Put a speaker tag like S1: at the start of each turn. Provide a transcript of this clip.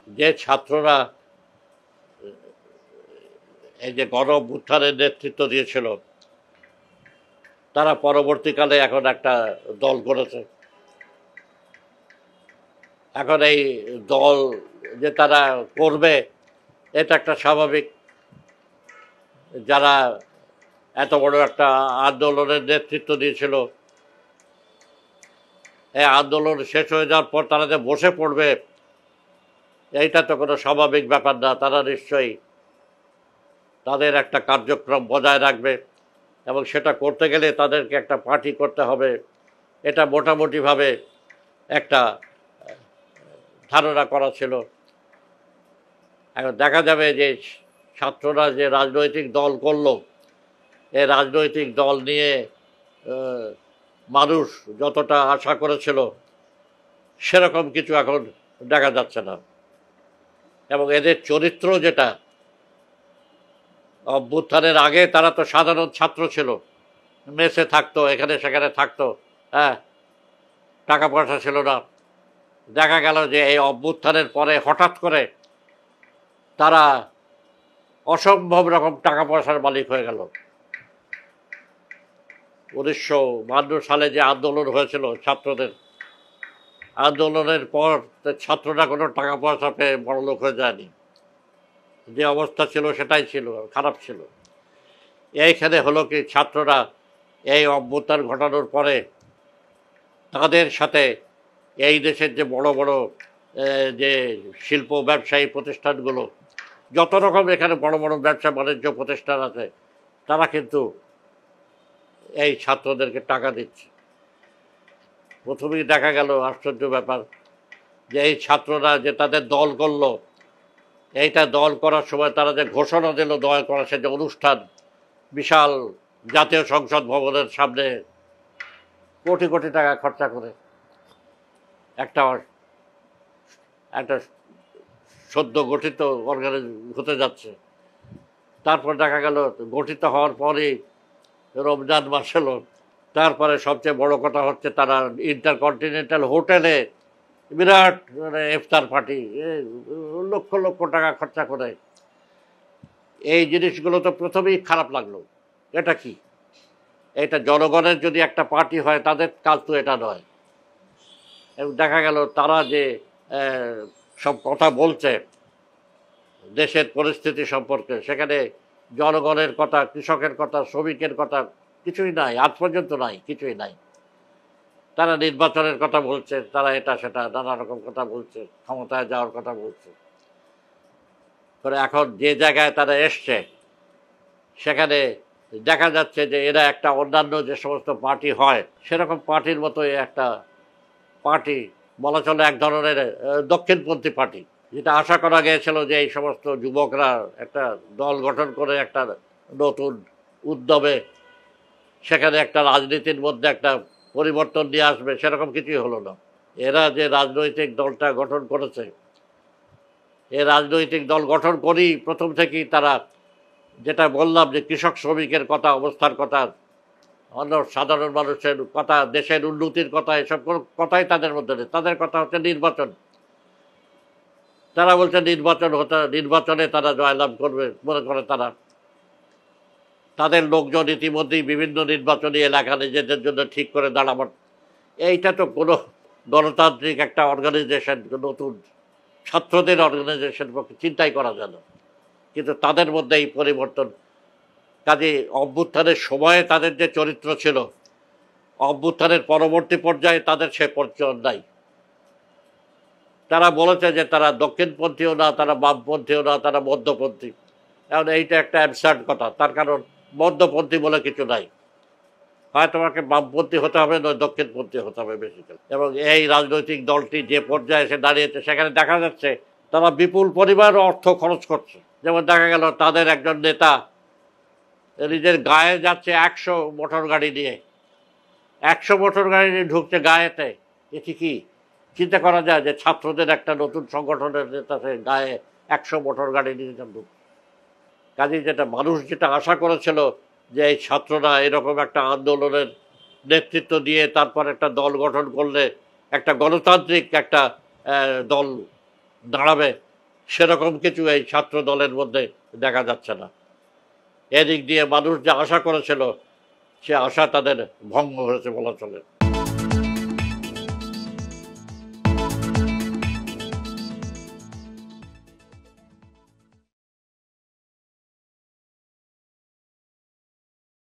S1: যে ছাত্ররা এই যে গণ অভ্যুত্থানের নেতৃত্ব দিয়েছিল, তারা পরবর্তীকালে এখন একটা দল করেছে। এখন এই দল যে তারা করবে, এটা একটা স্বাভাবিক। যারা এত বড় একটা আন্দোলনের নেতৃত্ব দিয়েছিল, এই আন্দোলন শেষ হয়ে যাওয়ার পর তারা যে বসে পড়বে, এইটা তো কোনো স্বাভাবিক ব্যাপার না। তারা নিশ্চয়ই তাদের একটা কার্যক্রম বজায় রাখবে, এবং সেটা করতে গেলে তাদেরকে একটা পার্টি করতে হবে। এটা মোটামুটিভাবে একটা ধারণা করা ছিল। এখন দেখা যাবে যে ছাত্ররা যে রাজনৈতিক দল করলো, এই রাজনৈতিক দল নিয়ে মানুষ যতটা আশা করেছিল সেরকম কিছু এখন দেখা যাচ্ছে না। এবং এদের চরিত্র যেটা, অভ্যুত্থানের আগে তারা তো সাধারণ ছাত্র ছিল, মেসে থাকতো, এখানে সেখানে থাকতো, হ্যাঁ, টাকা পয়সা ছিল না। দেখা গেল যে এই অভ্যুত্থানের পরে হঠাৎ করে তারা অসম্ভব রকম টাকা পয়সার মালিক হয়ে গেল। 1952 সালে যে আন্দোলন হয়েছিল ছাত্রদের, আন্দোলনের পর ছাত্ররা কোনো টাকা পয়সা পেয়ে বড়লোক হয়ে যায়নি। যে অবস্থা ছিল সেটাই ছিল, খারাপ ছিল। এইখানে হলো কি, ছাত্ররা এই অভ্যুত্থান ঘটানোর পরে তাদের সাথে এই দেশের যে বড় বড় যে শিল্প ব্যবসায়ী প্রতিষ্ঠানগুলো, যত রকম এখানে বড় বড় ব্যবসা বাণিজ্য প্রতিষ্ঠান আছে, তারা কিন্তু এই ছাত্রদেরকে টাকা দিচ্ছে। প্রথমেই দেখা গেল আশ্চর্য ব্যাপার, যে এই ছাত্ররা যে তাদের দল করলো, এইটা দল করার সময় তারা যে ঘোষণা দিল দল করা, সে যে অনুষ্ঠান, বিশাল জাতীয় সংসদ ভবনের সামনে কোটি কোটি টাকা খরচা করে একটা একটা সদ্য গঠিত অর্গানাইজ হতে যাচ্ছে। তারপর দেখা গেল গঠিত হওয়ার পরেই রমজান মাস এলো। তারপরে সবচেয়ে বড় কথা হচ্ছে, তারা ইন্টারকন্টিনেন্টাল হোটেলে বিরাট ইফতার পার্টি, লক্ষ লক্ষ টাকা খরচা করে। এই জিনিসগুলো তো প্রথমেই খারাপ লাগলো। এটা কি, এটা জনগণের যদি একটা পার্টি হয়, তাদের কাজ তো এটা নয়। এবং দেখা গেল তারা যে সব কথা বলছে দেশের পরিস্থিতি সম্পর্কে, সেখানে জনগণের কথা, কৃষকের কথা, শ্রমিকের কথা কিছুই নাই, আজ পর্যন্ত নাই, কিছুই নাই। তারা নির্বাচনের কথা বলছে, তারা এটা সেটা নানা রকম কথা বলছে, ক্ষমতায় যাওয়ার কথা বলছে। করে এখন যে জায়গায় তারা এসছে, সেখানে দেখা যাচ্ছে যে এরা একটা অন্যান্য যে সমস্ত পার্টি হয়, সেরকম পার্টির মতোই একটা পার্টি, বলা চলে এক ধরনের দক্ষিণপন্থী পার্টি। যেটা আশা করা গিয়েছিল যে এই সমস্ত যুবকরা একটা দল গঠন করে একটা নতুন উদ্যমে সেখানে একটা রাজনীতির মধ্যে একটা পরিবর্তন নিয়ে আসবে, সেরকম কিছুই হলো না। এরা যে রাজনৈতিক দলটা গঠন করেছে, এই রাজনৈতিক দল গঠন করেই প্রথম থেকেই তারা, যেটা বললাম যে কৃষক শ্রমিকের কথা, অবস্থার কথা, অন্য সাধারণ মানুষের কথা, দেশের উন্নতির কথা, এসব কোনো কথাই তাদের মধ্যে নেই। তাদের কথা হচ্ছে নির্বাচন। তারা বলছে নির্বাচনে তারা জয়লাভ করবে মনে করে তারা। তাদের লোকজন ইতিমধ্যেই বিভিন্ন নির্বাচনী এলাকা নিজেদের জন্য ঠিক করে দাঁড়াবার। এইটা তো কোনো গণতান্ত্রিক একটা অর্গানাইজেশন, নতুন ছাত্রদের অর্গানাইজেশন পক্ষে চিন্তাই করা যায় না। কিন্তু তাদের মধ্যে এই পরিবর্তন। কাজে অভ্যুত্থানের সময়ে তাদের যে চরিত্র ছিল, অভ্যুত্থানের পরবর্তী পর্যায়ে তাদের সে পরিচয় নাই। তারা বলেছে যে তারা দক্ষিণপন্থীও না, তারা বামপন্থীও না, তারা মধ্যপন্থী। এখন এইটা একটা অ্যাবসার্ড কথা। তার কারণ মধ্যপন্থী বলে কিছু নাই, হয় তোমাকে বামপন্থী হতে হবে, নয় দক্ষিণপন্থী হতে হবে বেসিক্যালি। এবং এই রাজনৈতিক দলটি যে পর্যায়ে এসে দাঁড়িয়েছে, সেখানে দেখা যাচ্ছে তারা বিপুল পরিমাণ অর্থ খরচ করছে। যেমন দেখা গেল তাদের একজন নেতা নিজের গায়ে যাচ্ছে 100 মোটর গাড়ি নিয়ে, 100 মোটর গাড়ি নিয়ে ঢুকছে গায়েতে। এটি কি চিন্তা করা যায় যে ছাত্রদের একটা নতুন সংগঠনের নেতা সে গায়ে 100 মোটর গাড়ি নিয়ে ঢুক? কাজে যেটা মানুষ যেটা আশা করেছিল যে এই ছাত্ররা এরকম একটা আন্দোলনের নেতৃত্ব দিয়ে তারপর একটা দল গঠন করলে একটা গণতান্ত্রিক একটা দল দাঁড়াবে, সেরকম কিছু এই ছাত্র দলের মধ্যে দেখা যাচ্ছে না। এদিক দিয়ে মানুষ যে আশা করেছিল সে আশা তাদের ভঙ্গ হয়েছে বলা চলে।